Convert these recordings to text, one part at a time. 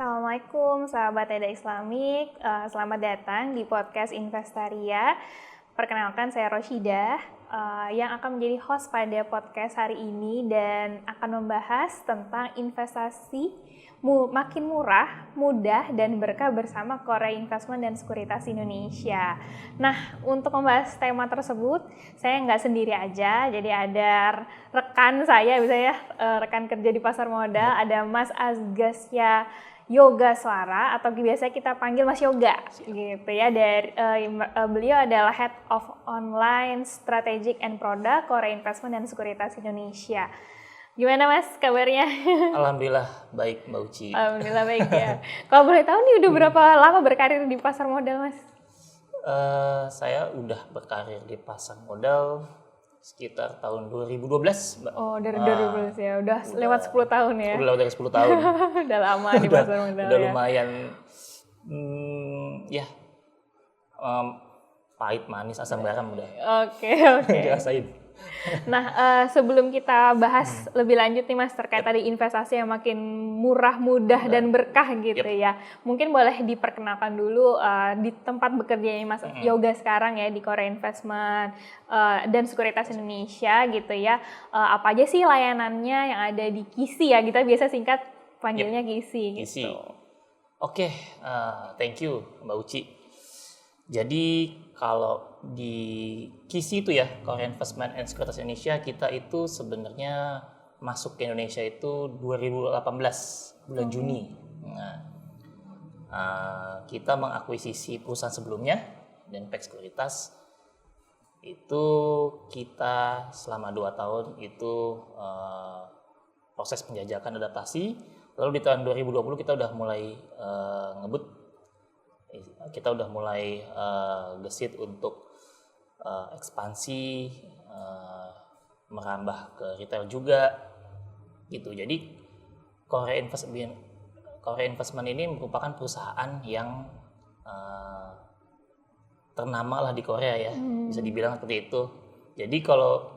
Assalamualaikum sahabat Eda Islamik, selamat datang di podcast Investaria. Perkenalkan saya Roshidah yang akan menjadi host pada podcast hari ini dan akan membahas tentang investasi makin murah, mudah, dan berkah bersama Korea Investment dan Sekuritas Indonesia. Nah, untuk membahas tema tersebut, saya nggak sendiri aja, jadi ada rekan saya, misalnya rekan kerja di pasar modal, ada Mas Azgasya Yoga Suara atau biasa kita panggil Mas Yoga, gitu ya. Beliau adalah Head of Online Strategic and Product Korea Investment dan Sekuritas Indonesia. Gimana Mas kabarnya? Alhamdulillah baik Mbak Uci. Alhamdulillah baik ya. Kalau boleh tahu nih udah berapa lama berkarir di pasar modal Mas? Saya udah berkarir di pasar modal sekitar tahun 2012 Mbak. Oh dari 2012 ya, udah lewat 10 tahun ya? Udah lewat dari 10 tahun. Udah lama di pasar modal udah ya? lumayan, pahit manis asam garam udah. Oke. Dirasain. Nah, sebelum kita bahas lebih lanjut nih Mas terkait tadi investasi yang makin murah, mudah, dan berkah gitu ya. Mungkin boleh diperkenalkan dulu di tempat bekerjanya Mas Yoga sekarang ya di Korea Investment dan Sekuritas Indonesia gitu ya. Apa aja sih layanannya yang ada di KISI ya? Kita biasa singkat panggilnya KISI gitu. Oke, thank you Mbak Uci. Jadi kalau di KISI itu ya, Korea Investment and Sekuritas Indonesia, kita itu sebenarnya masuk ke Indonesia itu 2018 bulan Juni. Nah, kita mengakuisisi perusahaan sebelumnya dan Pex Sekuritas itu kita selama 2 tahun itu proses penjajakan adaptasi. Lalu di tahun 2020 kita udah mulai ngebut. Kita udah mulai gesit untuk ekspansi, merambah ke retail juga gitu. Jadi Korea Investment ini merupakan perusahaan yang ternama lah di Korea ya, bisa dibilang seperti itu. Jadi kalau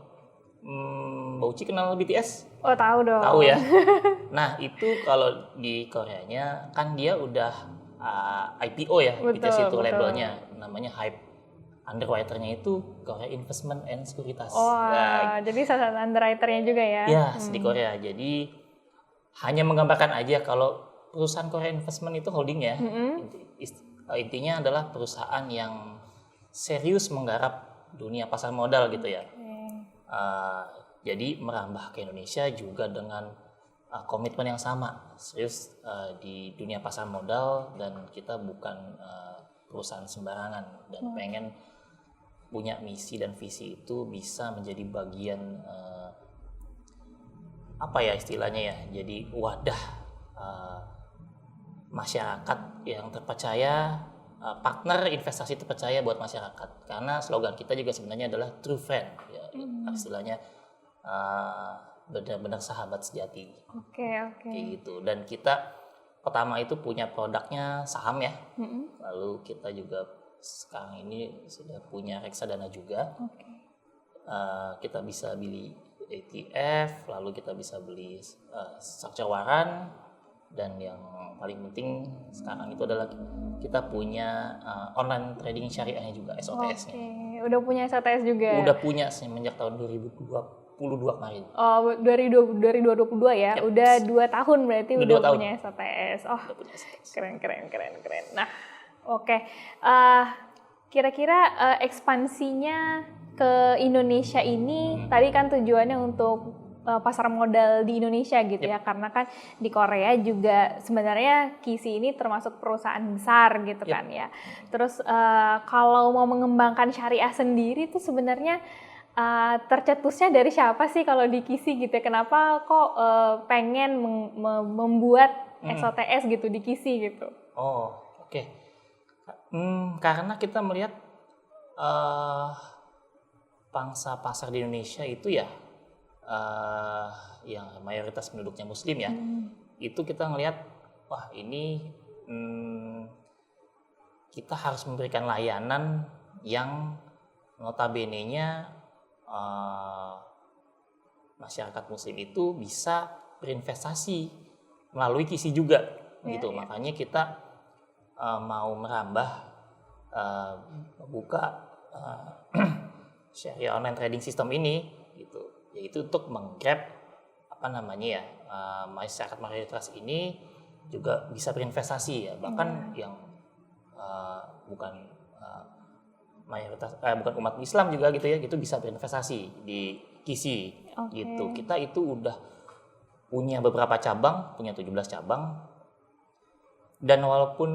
Mbak Uci kenal BTS? Oh tahu dong. Tahu ya. Nah itu kalau di Koreanya kan dia udah IPO ya, BTS itu labelnya, namanya HYBE. Underwriternya itu Korea Investment and Sekuritas. Jadi salah satu underwriternya juga ya? Ya, di Korea. Jadi hanya menggambarkan aja kalau perusahaan Korea Investment itu holding ya. Intinya adalah perusahaan yang serius menggarap dunia pasar modal gitu ya. Jadi merambah ke Indonesia juga dengan komitmen yang sama, serius di dunia pasar modal, dan kita bukan perusahaan sembarangan dan pengen punya misi dan visi itu bisa menjadi bagian apa ya istilahnya ya, jadi wadah masyarakat yang terpercaya, partner investasi terpercaya buat masyarakat, karena slogan kita juga sebenarnya adalah true friend ya, istilahnya benar-benar sahabat sejati. Oke. Kayak gitu. Dan kita pertama itu punya produknya saham ya. Lalu kita juga sekarang ini sudah punya reksadana juga. Kita bisa beli ETF, lalu kita bisa beli structure waran, dan yang paling penting sekarang itu adalah kita punya online trading syariahnya juga, SOTS-nya. Udah punya SOTS juga? Udah punya semenjak tahun 2022 kemarin. Oh, dari 2022 ya? Yep. Udah 2 tahun berarti udah punya SOTS. Oh, keren. Nah, oke. Kira-kira ekspansinya ke Indonesia ini tadi kan tujuannya untuk pasar modal di Indonesia gitu ya, karena kan di Korea juga sebenarnya KISI ini termasuk perusahaan besar gitu kan ya. Terus kalau mau mengembangkan syariah sendiri tuh sebenarnya tercetusnya dari siapa sih kalau di KISI gitu ya? Kenapa kok pengen membuat SOTS gitu di KISI gitu? Oh, oke. Karena kita melihat pangsa pasar di Indonesia itu ya yang mayoritas penduduknya Muslim ya. Itu kita ngelihat, wah ini kita harus memberikan layanan yang notabene-nya masyarakat Muslim itu bisa berinvestasi melalui KISI juga. gitu. Makanya kita mau merambah buka Syariah online trading system ini gitu, yaitu untuk menggrab masyarakat mayoritas ini juga bisa berinvestasi ya, bahkan yang bukan mayoritas bukan umat Islam juga gitu ya, gitu bisa berinvestasi di KISI gitu. Kita itu udah punya beberapa cabang, punya 17 cabang, dan walaupun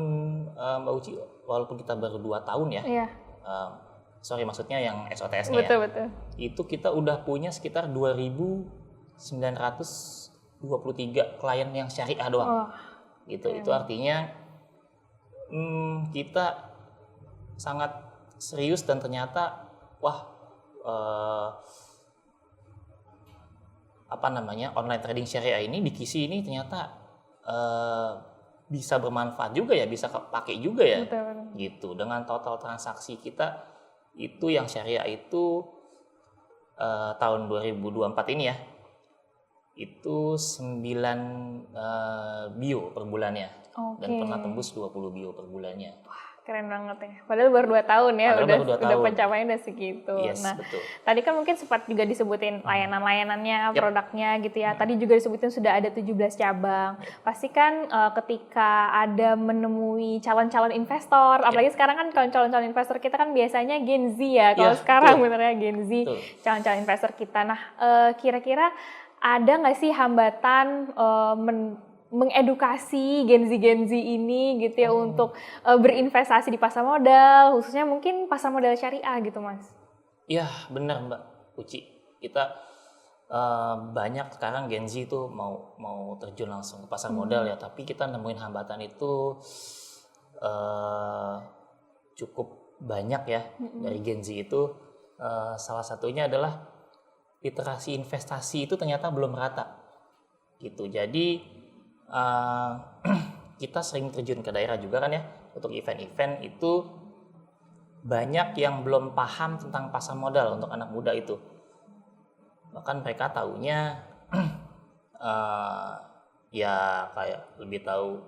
Mbak Uci, walaupun kita baru 2 tahun ya, maksudnya yang SOTS-nya betul. Itu kita udah punya sekitar 2.923 klien yang syariah doang. Gitu. Itu artinya kita sangat serius, dan ternyata online trading syariah ini di KISI ini ternyata bisa bermanfaat juga ya, bisa kepake juga ya. Betul. Gitu. Dengan total transaksi kita itu yang syariah itu tahun 2024 ini ya, itu 9 bio per bulannya. Dan pernah tembus 20 bio per bulannya. Wah, keren banget ya. Padahal baru 2 tahun ya, udah pencapaiannya udah segitu. Yes, nah, betul. Tadi kan mungkin sempat juga disebutin layanan-layanannya, produknya gitu ya. Tadi juga disebutin sudah ada 17 cabang. Pasti kan ketika ada menemui calon-calon investor, apalagi sekarang kan calon-calon investor kita kan biasanya Gen Z ya. Kalau sekarang benernya Gen Z, calon-calon investor kita. Nah, kira-kira ada nggak sih hambatan mengedukasi Gen Z ini gitu ya untuk berinvestasi di pasar modal, khususnya mungkin pasar modal syariah gitu, Mas? Iya, benar Mbak Uci. Kita banyak sekarang Gen Z itu mau terjun langsung ke pasar modal ya, tapi kita nemuin hambatan itu cukup banyak ya dari Gen Z itu. Salah satunya adalah literasi investasi itu ternyata belum merata gitu. Jadi kita sering terjun ke daerah juga kan ya, untuk event-event itu banyak yang belum paham tentang pasar modal untuk anak muda itu. Bahkan mereka taunya ya kayak lebih tahu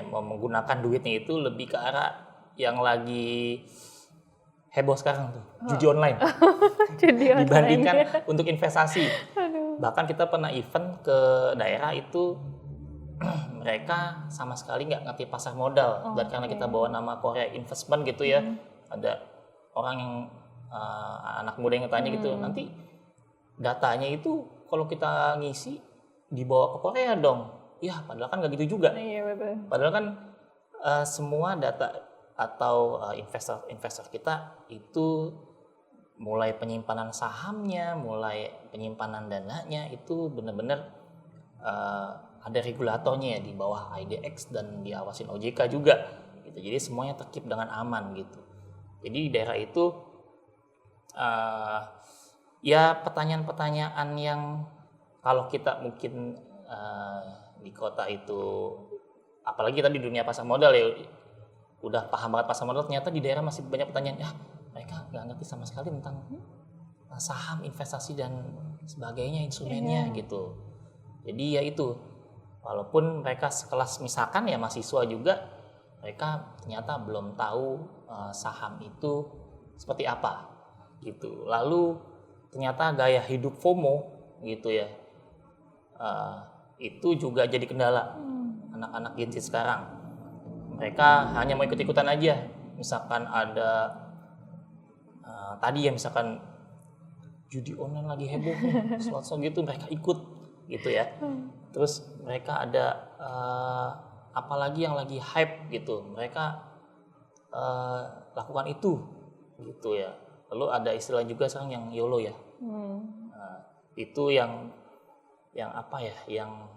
menggunakan duitnya itu lebih ke arah yang lagi heboh sekarang tuh, judi online. Dibandingkan untuk investasi. Bahkan kita pernah event ke daerah itu mereka sama sekali nggak ngerti pasar modal. Dan karena kita bawa nama Korea Investment gitu ya, ada orang yang anak muda yang tanya gitu, nanti datanya itu kalau kita ngisi dibawa ke Korea dong. Ya padahal kan nggak gitu juga. Iya, betul. Padahal kan semua data atau investor kita itu mulai penyimpanan sahamnya, mulai penyimpanan dananya itu benar-benar ada regulatornya ya di bawah IDX dan diawasin OJK juga gitu. Jadi semuanya terkeep dengan aman gitu. Jadi di daerah itu ya pertanyaan-pertanyaan yang kalau kita mungkin di kota itu, apalagi kita di dunia pasar modal ya udah paham banget pasar modal, ternyata di daerah masih banyak pertanyaan, mereka nggak ngerti sama sekali tentang saham, investasi dan sebagainya, instrumennya gitu. Jadi ya itu, walaupun mereka sekelas misalkan ya mahasiswa juga, mereka ternyata belum tahu saham itu seperti apa gitu. Lalu ternyata gaya hidup FOMO gitu ya, itu juga jadi kendala anak-anak Gen Z sekarang. Mereka hanya mau ikut-ikutan aja. Misalkan ada tadi ya, misalkan judi online lagi heboh nih, slot-slot gitu, mereka ikut gitu ya. Terus mereka ada apalagi yang lagi hype gitu, mereka lakukan itu gitu ya. Lalu ada istilah juga sekarang yang YOLO ya. Itu yang apa ya, yang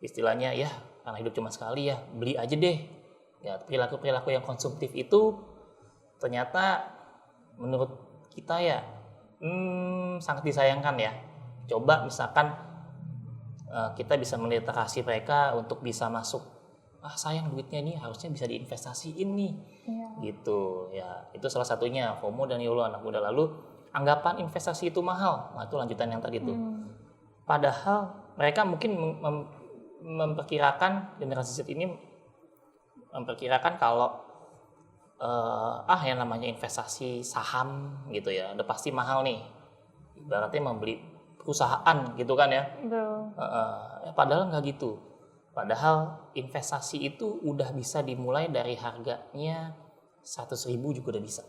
istilahnya ya karena hidup cuma sekali ya, beli aja deh. Ya, perilaku yang konsumtif itu ternyata menurut kita ya sangat disayangkan ya. Coba misalkan kita bisa meliterasi mereka untuk bisa masuk, sayang duitnya ini harusnya bisa diinvestasiin nih, gitu ya. Itu salah satunya FOMO dan YOLO anak muda. Lalu anggapan investasi itu mahal, nah itu lanjutan yang tadi tuh. Padahal mereka mungkin memperkirakan generasi Z ini memperkirakan kalau yang namanya investasi saham gitu ya, udah pasti mahal nih. Ibaratnya membeli perusahaan gitu kan ya. Padahal nggak gitu. Padahal investasi itu udah bisa dimulai dari harganya 100.000 juga udah bisa.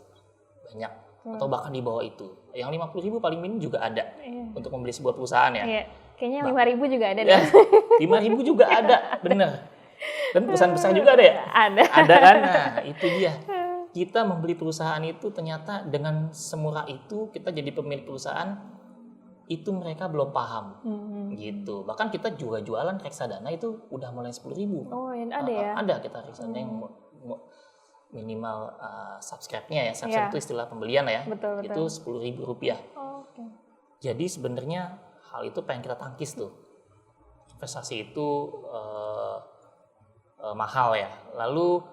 Banyak. Atau bahkan di bawah itu. Yang 50.000 paling minim juga ada untuk membeli sebuah perusahaan ya. Iya. Kayaknya 5.000 juga ada ya, deh. 5.000 juga ada, bener. Dan perusahaan besar juga ada ya? Ada. Ada kan? Nah, itu dia. Kita membeli perusahaan itu ternyata dengan semurah itu kita jadi pemilik perusahaan, itu mereka belum paham. Gitu. Bahkan kita juga jualan reksadana itu udah mulai 10.000. Oh, ada ya? Ada kita reksadana yang minimal subscribe-nya ya. Subscribe itu istilah pembelian ya. Betul. Itu Rp10.000. Okay. Jadi sebenarnya hal itu pengen kita tangkis tuh. Investasi itu mahal ya. Lalu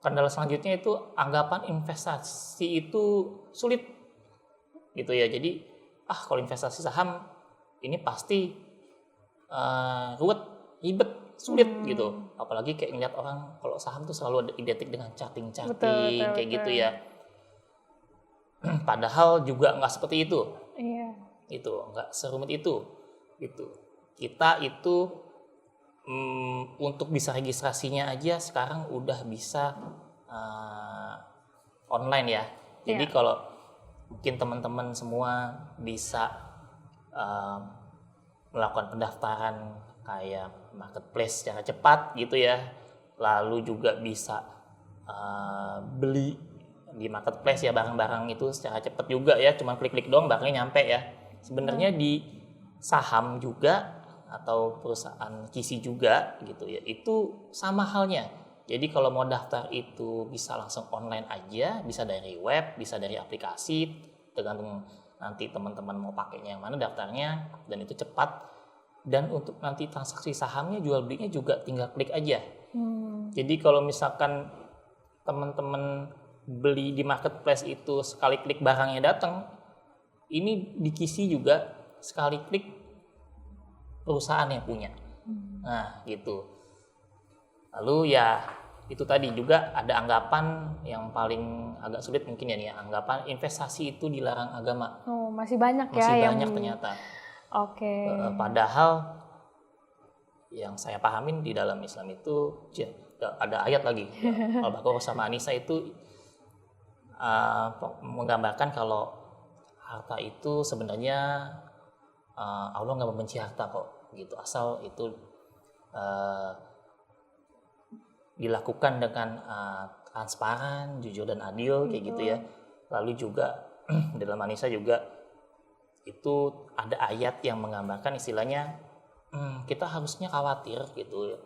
kendala selanjutnya itu anggapan investasi itu sulit gitu ya. Jadi kalau investasi saham ini pasti ribet, sulit gitu. Apalagi kayak ngeliat orang kalau saham tuh selalu ada identik dengan charting kayak gitu ya. Padahal juga nggak seperti itu. Iya. Itu nggak serumit itu. Gitu. Kita itu untuk bisa registrasinya aja sekarang udah bisa online ya. Jadi kalau mungkin teman-teman semua bisa melakukan pendaftaran kayak marketplace secara cepat gitu ya. Lalu juga bisa beli di marketplace ya barang-barang itu secara cepat juga ya. Cuma klik-klik doang barangnya nyampe ya. Sebenarnya di saham juga atau perusahaan KISI juga gitu ya, itu sama halnya. Jadi kalau mau daftar itu bisa langsung online aja, bisa dari web, bisa dari aplikasi, tergantung nanti teman-teman mau pakainya yang mana daftarnya, dan itu cepat. Dan untuk nanti transaksi sahamnya, jual belinya juga tinggal klik aja. Jadi kalau misalkan teman-teman beli di marketplace itu sekali klik barangnya datang, ini di KISI juga sekali klik perusahaan yang punya. Nah, gitu. Lalu ya itu tadi juga ada anggapan yang paling agak sulit mungkin ya nih, anggapan investasi itu dilarang agama. Oh, masih banyak ya. Masih banyak ternyata. Oke. Padahal yang saya pahamin di dalam Islam itu ada ayat lagi. Al-Baqarah sama An-Nisa itu menggambarkan kalau harta itu sebenarnya Allah nggak membenci harta kok gitu, asal itu dilakukan dengan transparan, jujur dan adil kayak gitu ya. Lalu juga dalam An-Nisa juga itu ada ayat yang menggambarkan istilahnya kita harusnya khawatir gitu ya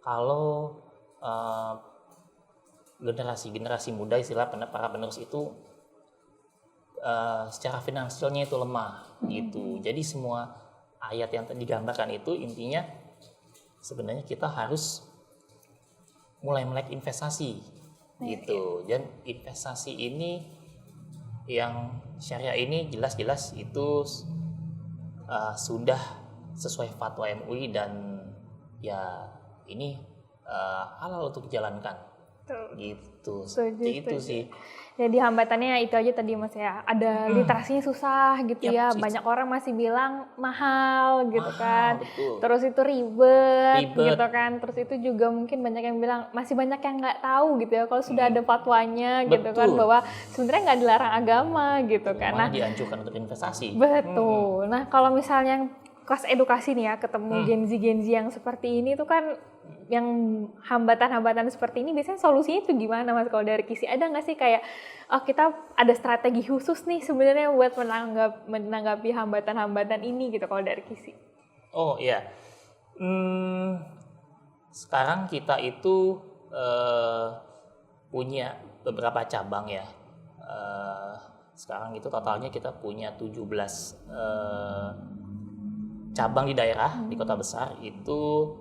kalau generasi muda istilah para penerus itu secara finansialnya itu lemah gitu. Jadi semua ayat yang digambarkan itu intinya sebenarnya kita harus mulai melek investasi gitu. Dan investasi ini yang syariah ini jelas-jelas itu sudah sesuai fatwa MUI dan ya ini halal untuk dijalankan. Gitu. Seperti itu sih. Jadi hambatannya itu aja tadi Mas ya. Ada literasinya susah gitu ya. Banyak orang masih bilang mahal gitu kan. Betul. Terus itu ribet gitu kan. Terus itu juga mungkin banyak yang bilang masih banyak yang nggak tahu gitu ya. Kalau sudah ada fatwanya gitu kan bahwa sebenarnya nggak dilarang agama gitu kan. Nah, dianjurkan untuk investasi. Betul. Nah, kalau misalnya kelas edukasi nih ya ketemu Gen Z yang seperti ini tuh kan yang hambatan-hambatan seperti ini biasanya solusinya itu gimana Mas kalau dari KISI? Ada nggak sih kayak kita ada strategi khusus nih sebenarnya buat menanggapi hambatan-hambatan ini gitu kalau dari KISI? Oh iya, sekarang kita itu punya beberapa cabang ya. Sekarang itu totalnya kita punya 17 cabang di daerah, di kota besar itu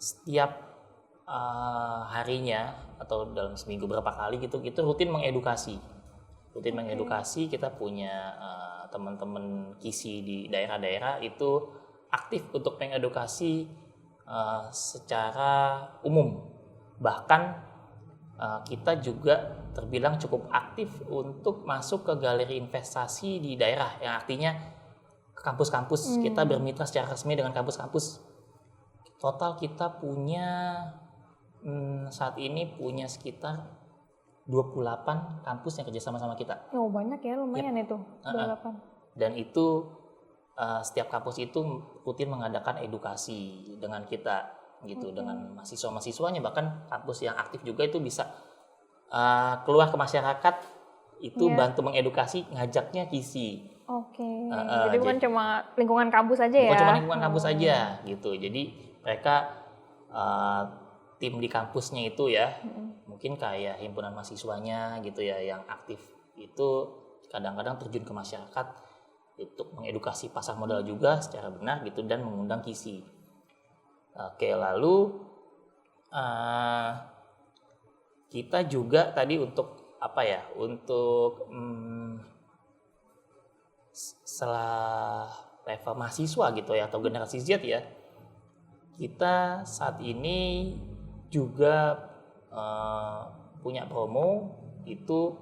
setiap harinya atau dalam seminggu berapa kali gitu itu rutin mengedukasi. Kita punya teman-teman KISI di daerah-daerah itu aktif untuk mengedukasi secara umum. Bahkan kita juga terbilang cukup aktif untuk masuk ke galeri investasi di daerah, yang artinya ke kampus-kampus. Kita bermitra secara resmi dengan kampus-kampus. Total kita punya saat ini punya sekitar 28 kampus yang kerjasama sama kita. Oh banyak ya, lumayan itu 28. Dan itu setiap kampus itu rutin mengadakan edukasi dengan kita gitu, dengan mahasiswa-mahasiswanya. Bahkan kampus yang aktif juga itu bisa keluar ke masyarakat itu bantu mengedukasi, ngajaknya kisi. Jadi bukan cuma lingkungan kampus aja ya? Bukan cuma lingkungan kampus aja gitu. Jadi mereka tim di kampusnya itu ya, mungkin kayak himpunan mahasiswanya gitu ya, yang aktif itu kadang-kadang terjun ke masyarakat untuk mengedukasi pasar modal juga secara benar gitu, dan mengundang kisi. Oke, lalu kita juga tadi untuk apa ya, untuk setelah level mahasiswa gitu ya, atau generasi Z ya, kita saat ini juga punya promo itu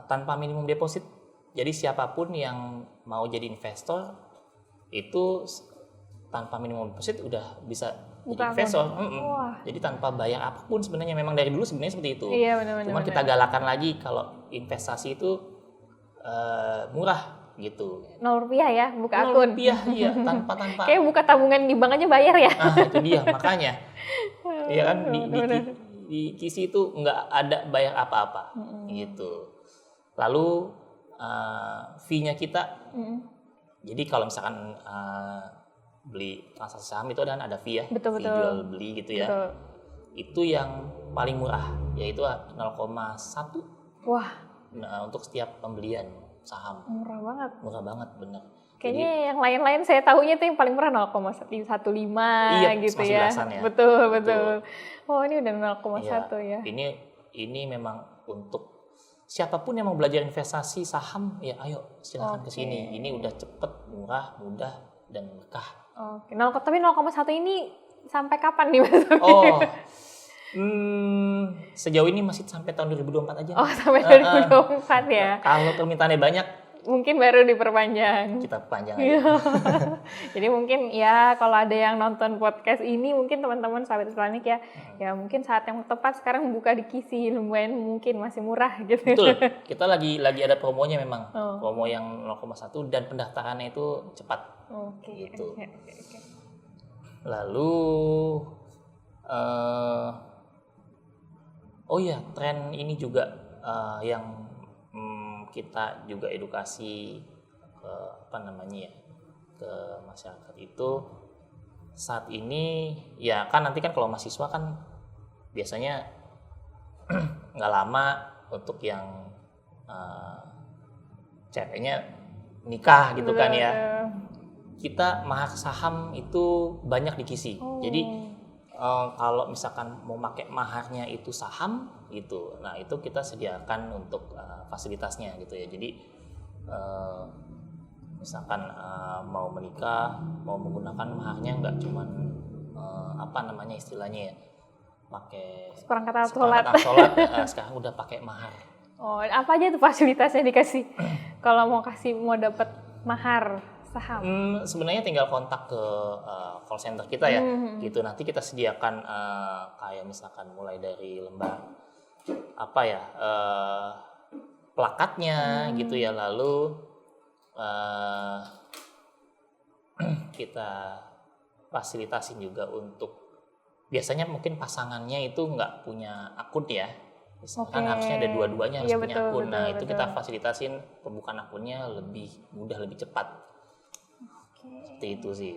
tanpa minimum deposit. Jadi siapapun yang mau jadi investor itu tanpa minimum deposit udah bisa jadi investor. Jadi tanpa bayar apapun sebenarnya, memang dari dulu sebenarnya seperti itu. Iya, benar-benar. Cuman kita galakan lagi kalau investasi itu murah gitu. Rp0 ya, buka akun. Rp0, iya, tanpa. Kayak buka tabungan di bank aja bayar ya. Itu dia, makanya. Iya kan, di kisi itu nggak ada bayar apa-apa, gitu. Lalu fee-nya kita, jadi kalau misalkan beli transaksi saham itu ada fee ya, betul. Fee jual beli gitu ya. Betul. Itu yang paling murah, yaitu 0,1. Wah. Nah, untuk setiap pembelian saham. Murah banget, bener. Kayaknya jadi, yang lain-lain saya tahunya tuh yang paling murah 0,15 gitu ya. Betul. Oh, ini udah 0,1 ya. Ini memang untuk siapapun yang mau belajar investasi saham, ya ayo silakan ke sini. Ini udah cepet, murah, mudah, dan berkah. Tapi 0,1 ini sampai kapan nih Mas? Sejauh ini masih sampai tahun 2024 aja. Sampai 2024 ya. Kalau permintaannya banyak, mungkin baru diperpanjang. Kita panjang aja. Jadi mungkin ya kalau ada yang nonton podcast ini, mungkin teman-teman sahabat Islamik ya, ya mungkin saat yang tepat sekarang buka di kisi, lumayan mungkin masih murah gitu. Betul. Kita lagi ada promonya memang. Promo yang 0,1 dan pendaftarannya itu cepat. Gitu. Okay. Lalu tren ini juga yang kita juga edukasi ke masyarakat itu saat ini ya kan, nanti kan kalau mahasiswa kan biasanya nggak lama untuk yang ceweknya nikah gitu kan ya. Kita mahar saham itu banyak di kisi. Jadi kalau misalkan mau pakai maharnya itu saham gitu, nah itu kita sediakan untuk fasilitasnya gitu ya. Jadi misalkan mau menikah, mau menggunakan maharnya nggak cuman istilahnya ya, pakai seperangkat alat sholat. Sekarang udah pakai mahar. Apa aja tuh fasilitasnya dikasih kalau mau dapat mahar saham? Sebenarnya tinggal kontak ke call center kita ya, gitu. Nanti kita sediakan kayak misalkan mulai dari lembar plakatnya gitu ya, lalu kita fasilitasin juga untuk biasanya mungkin pasangannya itu nggak punya akun ya, misalkan harusnya ada dua-duanya harus punya akun. Itu kita fasilitasin pembukaan akunnya lebih mudah, lebih cepat. Seperti itu sih.